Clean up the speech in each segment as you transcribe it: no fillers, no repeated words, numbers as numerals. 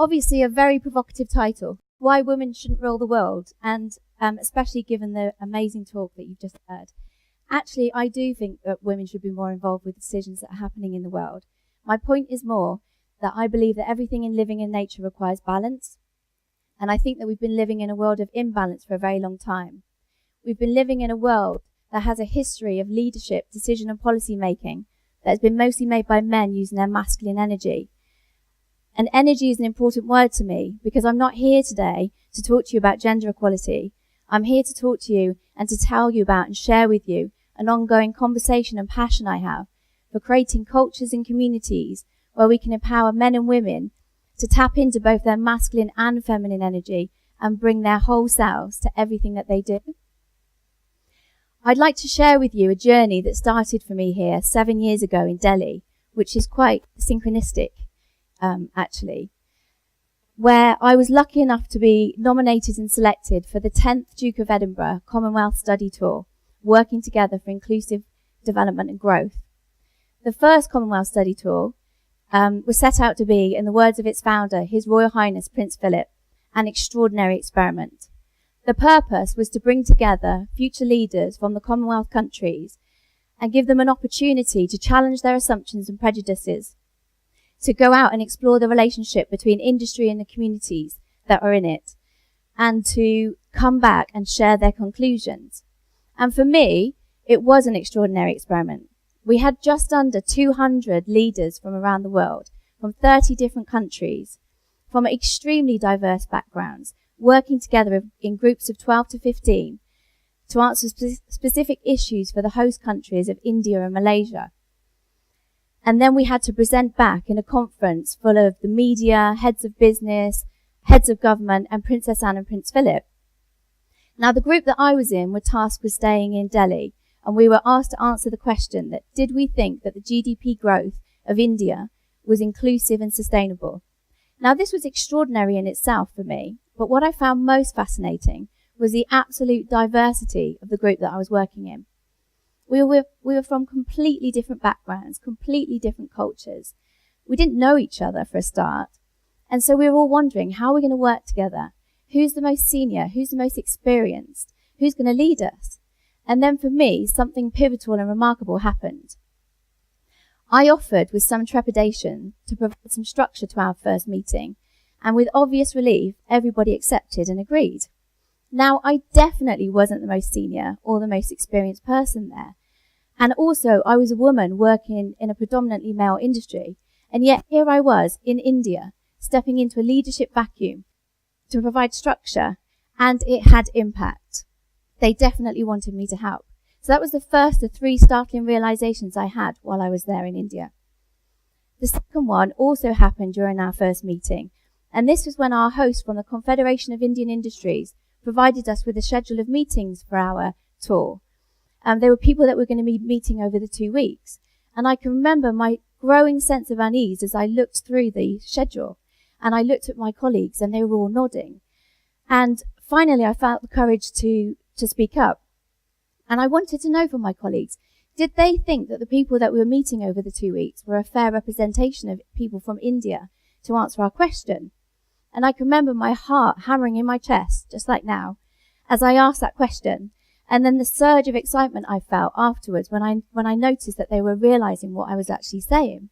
Obviously a very provocative title, Why Women Shouldn't Rule the World, and especially given the amazing talk that you've just heard. Actually, I do think that women should be more involved with decisions that are happening in the world. My point is more that I believe that everything in living in nature requires balance, and I think that we've been living in a world of imbalance for a very long time. We've been living in a world that has a history of leadership, decision and policy making that has been mostly made by men using their masculine energy. And energy is an important word to me because I'm not here today to talk to you about gender equality. I'm here to talk to you and to tell you about and share with you an ongoing conversation and passion I have for creating cultures and communities where we can empower men and women to tap into both their masculine and feminine energy and bring their whole selves to everything that they do. I'd like to share with you a journey that started for me here 7 years ago in Delhi, which is quite synchronistic, actually, where I was lucky enough to be nominated and selected for the 10th Duke of Edinburgh Commonwealth Study Tour, working together for inclusive development and growth. The first Commonwealth Study Tour was set out to be, in the words of its founder, His Royal Highness Prince Philip, an extraordinary experiment. The purpose was to bring together future leaders from the Commonwealth countries and give them an opportunity to challenge their assumptions and prejudices, to go out and explore the relationship between industry and the communities that are in it, and to come back and share their conclusions. And for me, it was an extraordinary experiment. We had just under 200 leaders from around the world, from 30 different countries, from extremely diverse backgrounds, working together in groups of 12 to 15 to answer specific issues for the host countries of India and Malaysia. And then we had to present back in a conference full of the media, heads of business, heads of government, and Princess Anne and Prince Philip. Now, the group that I was in were tasked with staying in Delhi, and we were asked to answer the question that did we think that the GDP growth of India was inclusive and sustainable? Now, this was extraordinary in itself for me, but what I found most fascinating was the absolute diversity of the group that I was working in. We were from completely different backgrounds, completely different cultures. We didn't know each other for a start, and so we were all wondering, how are we going to work together? Who's the most senior? Who's the most experienced? Who's going to lead us? And then for me, something pivotal and remarkable happened. I offered with some trepidation to provide some structure to our first meeting, and with obvious relief, everybody accepted and agreed. Now, I definitely wasn't the most senior or the most experienced person there. And also, I was a woman working in a predominantly male industry, and yet here I was in India, stepping into a leadership vacuum to provide structure, and it had impact. They definitely wanted me to help. So that was the first of 3 startling realizations I had while I was there in India. The second one also happened during our first meeting, and this was when our host from the Confederation of Indian Industries provided us with a schedule of meetings for our tour. There were people that were going to be meeting over the 2 weeks, and I can remember my growing sense of unease as I looked through the schedule, and I looked at my colleagues, and they were all nodding. And finally, I felt the courage to speak up. And I wanted to know from my colleagues, did they think that the people that we were meeting over the 2 weeks were a fair representation of people from India to answer our question? And I can remember my heart hammering in my chest, just like now, as I asked that question, and then the surge of excitement I felt afterwards when I noticed that they were realizing what I was actually saying.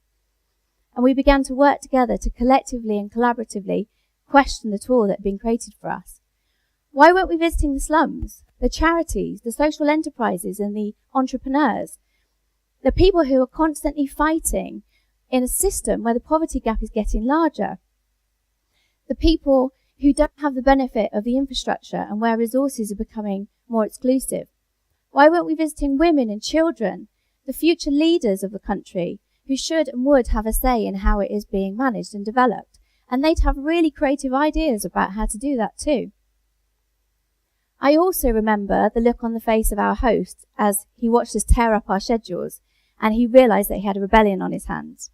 And we began to work together to collectively and collaboratively question the tool that had been created for us. Why weren't we visiting the slums, the charities, the social enterprises, and the entrepreneurs? The people who are constantly fighting in a system where the poverty gap is getting larger. The people who don't have the benefit of the infrastructure and where resources are becoming more exclusive. Why weren't we visiting women and children, the future leaders of the country, who should and would have a say in how it is being managed and developed? And they'd have really creative ideas about how to do that too. I also remember the look on the face of our host as he watched us tear up our schedules and he realized that he had a rebellion on his hands.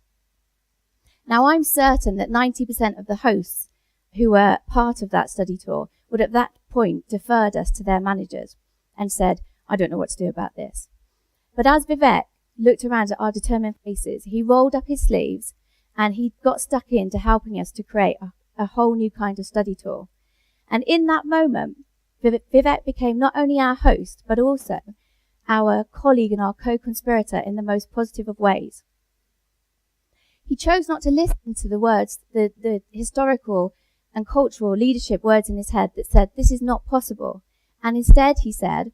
Now, I'm certain that 90% of the hosts who were part of that study tour would at that point deferred us to their managers and said, I don't know what to do about this. But as Vivek looked around at our determined faces, he rolled up his sleeves and he got stuck into helping us to create a whole new kind of study tour. And in that moment, Vivek became not only our host, but also our colleague and our co-conspirator in the most positive of ways. He chose not to listen to the words, the historical and cultural leadership words in his head that said, this is not possible. And instead he said,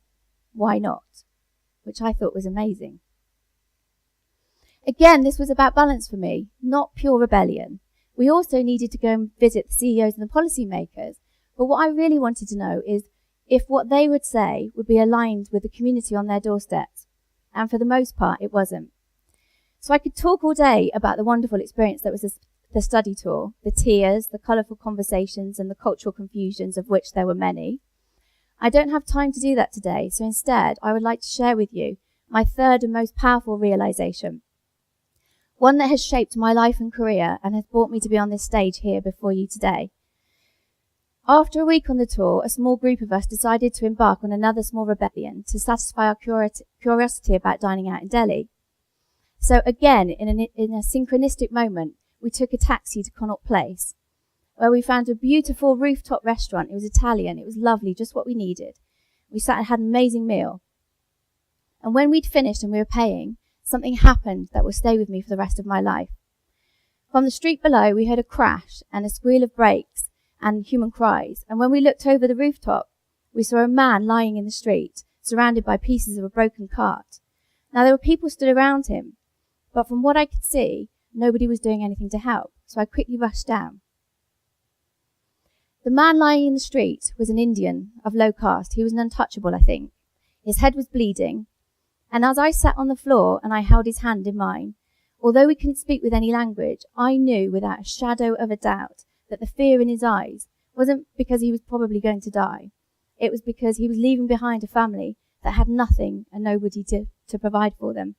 why not? Which I thought was amazing. Again, this was about balance for me, not pure rebellion. We also needed to go and visit the CEOs and the policymakers. But what I really wanted to know is if what they would say would be aligned with the community on their doorsteps. And for the most part, it wasn't. So I could talk all day about the wonderful experience that was the study tour, the tears, the colourful conversations, and the cultural confusions, of which there were many. I don't have time to do that today, so instead I would like to share with you my third and most powerful realisation. One that has shaped my life and career and has brought me to be on this stage here before you today. After a week on the tour, a small group of us decided to embark on another small rebellion to satisfy our curiosity about dining out in Delhi. So again, in a synchronistic moment, we took a taxi to Connaught Place, where we found a beautiful rooftop restaurant. It was Italian, it was lovely, just what we needed. We sat and had an amazing meal. And when we'd finished and we were paying, something happened that will stay with me for the rest of my life. From the street below, we heard a crash and a squeal of brakes and human cries, and when we looked over the rooftop, we saw a man lying in the street, surrounded by pieces of a broken cart. Now, there were people stood around him, but from what I could see, nobody was doing anything to help, so I quickly rushed down. The man lying in the street was an Indian of low caste. He was an untouchable, I think. His head was bleeding, and as I sat on the floor and I held his hand in mine, although we couldn't speak with any language, I knew without a shadow of a doubt that the fear in his eyes wasn't because he was probably going to die. It was because he was leaving behind a family that had nothing and nobody to provide for them.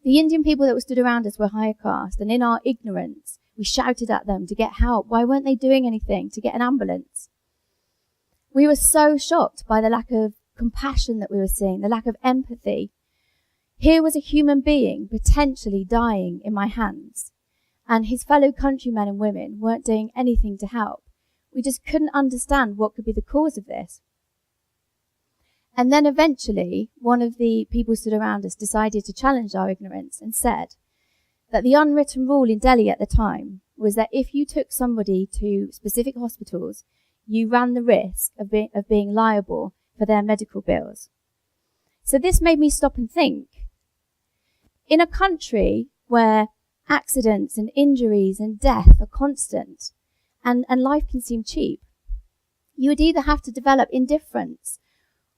The Indian people that were stood around us were higher caste, and in our ignorance, we shouted at them to get help. Why weren't they doing anything to get an ambulance? We were so shocked by the lack of compassion that we were seeing, the lack of empathy. Here was a human being potentially dying in my hands, and his fellow countrymen and women weren't doing anything to help. We just couldn't understand what could be the cause of this. And then eventually, one of the people stood around us decided to challenge our ignorance and said that the unwritten rule in Delhi at the time was that if you took somebody to specific hospitals, you ran the risk of being liable for their medical bills. So this made me stop and think. In a country where accidents and injuries and death are constant and life can seem cheap, you would either have to develop indifference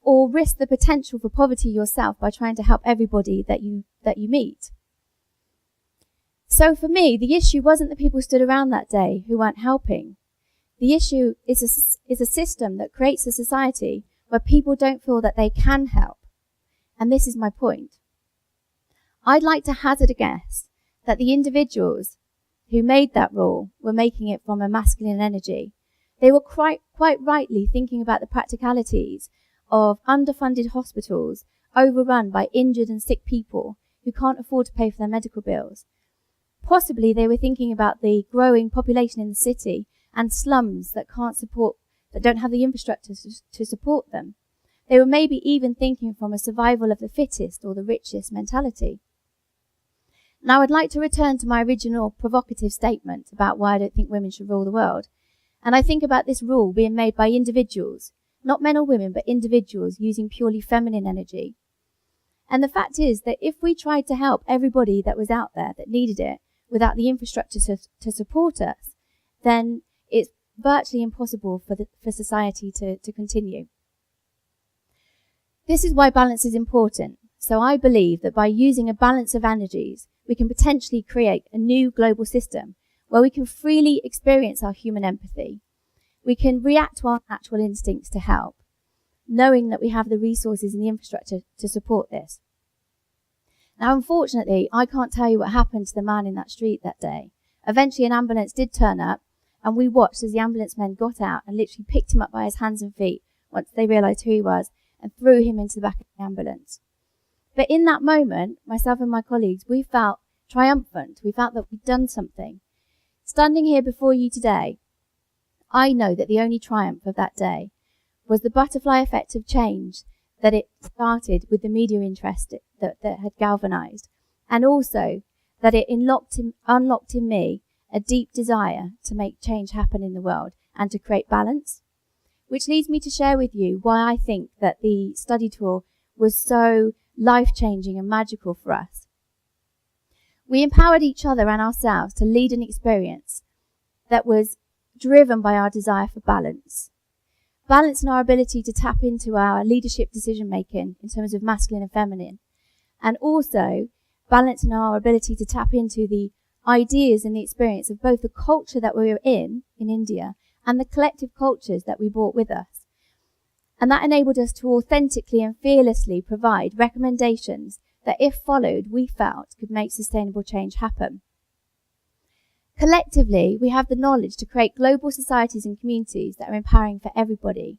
or risk the potential for poverty yourself by trying to help everybody that you meet. So for me, the issue wasn't the people stood around that day who weren't helping. The issue is a system that creates a society where people don't feel that they can help. And this is my point. I'd like to hazard a guess that the individuals who made that rule were making it from a masculine energy. They were quite rightly thinking about the practicalities of underfunded hospitals overrun by injured and sick people who can't afford to pay for their medical bills. Possibly they were thinking about the growing population in the city and slums that don't have the infrastructure to support them. They were maybe even thinking from a survival of the fittest or the richest mentality. Now I'd like to return to my original provocative statement about why I don't think women should rule the world. And I think about this rule being made by individuals, not men or women, but individuals using purely feminine energy. And the fact is that if we tried to help everybody that was out there that needed it without the infrastructure to support us, then it's virtually impossible for society to continue. This is why balance is important. So I believe that by using a balance of energies, we can potentially create a new global system where we can freely experience our human empathy. We can react to our natural instincts to help, knowing that we have the resources and the infrastructure to support this. Now, unfortunately, I can't tell you what happened to the man in that street that day. Eventually, an ambulance did turn up, and we watched as the ambulance men got out and literally picked him up by his hands and feet once they realised who he was and threw him into the back of the ambulance. But in that moment, myself and my colleagues, we felt triumphant. We felt that we'd done something. Standing here before you today, I know that the only triumph of that day was the butterfly effect of change that it started with the media interest that had galvanised, and also that it unlocked in me a deep desire to make change happen in the world and to create balance. Which leads me to share with you why I think that the study tour was so life-changing and magical for us. We empowered each other and ourselves to lead an experience that was driven by our desire for balance. Balance in our ability to tap into our leadership decision-making in terms of masculine and feminine, and also balance in our ability to tap into the ideas and the experience of both the culture that we were in India, and the collective cultures that we brought with us. And that enabled us to authentically and fearlessly provide recommendations that, if followed, we felt could make sustainable change happen. Collectively, we have the knowledge to create global societies and communities that are empowering for everybody.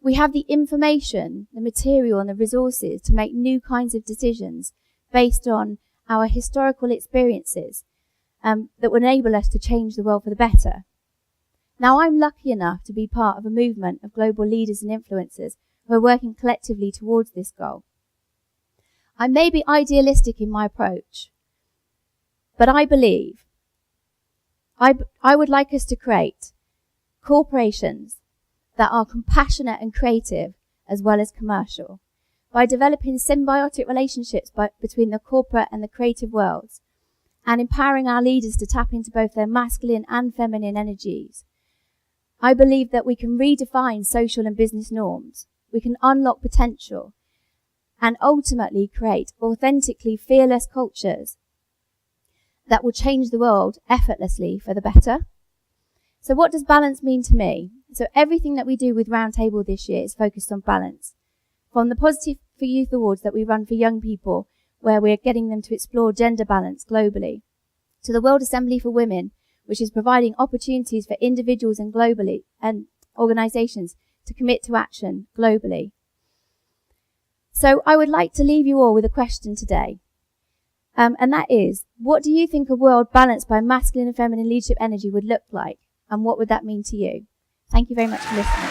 We have the information, the material and the resources to make new kinds of decisions based on our historical experiences that will enable us to change the world for the better. Now, I'm lucky enough to be part of a movement of global leaders and influencers who are working collectively towards this goal. I may be idealistic in my approach, but I believe I would like us to create corporations that are compassionate and creative as well as commercial, by developing symbiotic relationships between the corporate and the creative worlds, and empowering our leaders to tap into both their masculine and feminine energies. I believe that we can redefine social and business norms, we can unlock potential, and ultimately create authentically fearless cultures that will change the world effortlessly for the better. So what does balance mean to me? So everything that we do with Roundtable this year is focused on balance. From the Positive for Youth Awards that we run for young people, where we're getting them to explore gender balance globally, to the World Assembly for Women, which is providing opportunities for individuals and globally and organisations to commit to action globally. So I would like to leave you all with a question today. And that is, what do you think a world balanced by masculine and feminine leadership energy would look like? And what would that mean to you? Thank you very much for listening.